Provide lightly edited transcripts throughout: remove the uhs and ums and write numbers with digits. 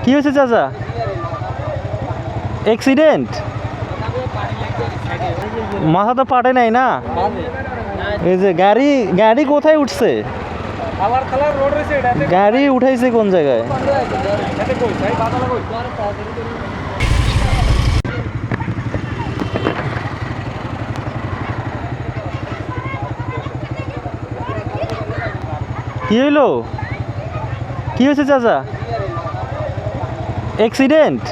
কি হয়েছে চাচা? অ্যাক্সিডেন্ট? মাথা তো পাটে নাই না? এই যে গাড়ি গাড়ি কোথায় উঠছে? গাড়ি উঠাইছে কোন জায়গায়? কি হইলো? কি হয়েছে চাচা? অ্যাক্সিডেন্ট?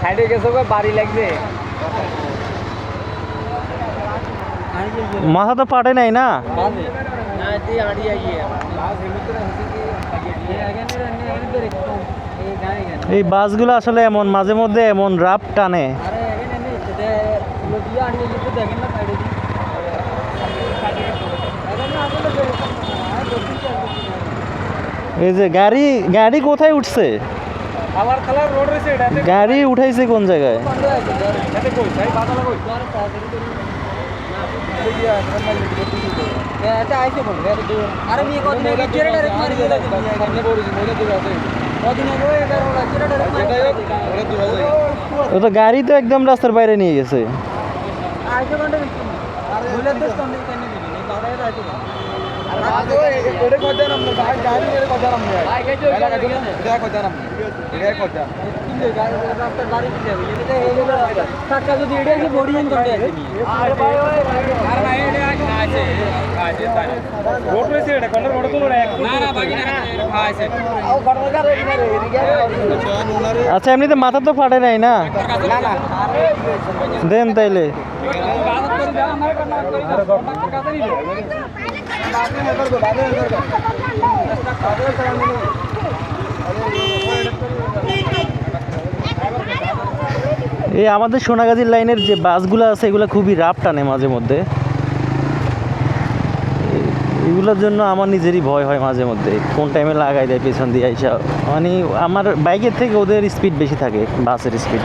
সাইডে গেছে বাড়ি লাগবে। মাথা তো পাটে নাই না? এই বাসগুলো আসলে এমন মাঝে মধ্যে এমন রাপ টানে। এই যে গাড়ি গাড়ি কোথায় উঠছে? গাড়ি উঠাইছে কোন জায়গায়? ও তো গাড়ি তো একদম রাস্তার বাইরে নিয়ে গেছে। আচ্ছা এমনিতে মাথা তো ফাটে নাই না? দেন তাইলে। এই আমাদের সোনাগাজীর লাইনের যে বাসগুলো আছে এগুলো খুবই রাফ টানে মাঝে মধ্যে। এগুলোর জন্য আমার নিজেরই ভয় হয় মাঝে মধ্যে, কোন টাইমে লাগাই দেয় পেছন দিয়ে আইসা। মানে আমার বাইকের থেকে ওদের স্পিড বেশি থাকে, বাসের স্পিড।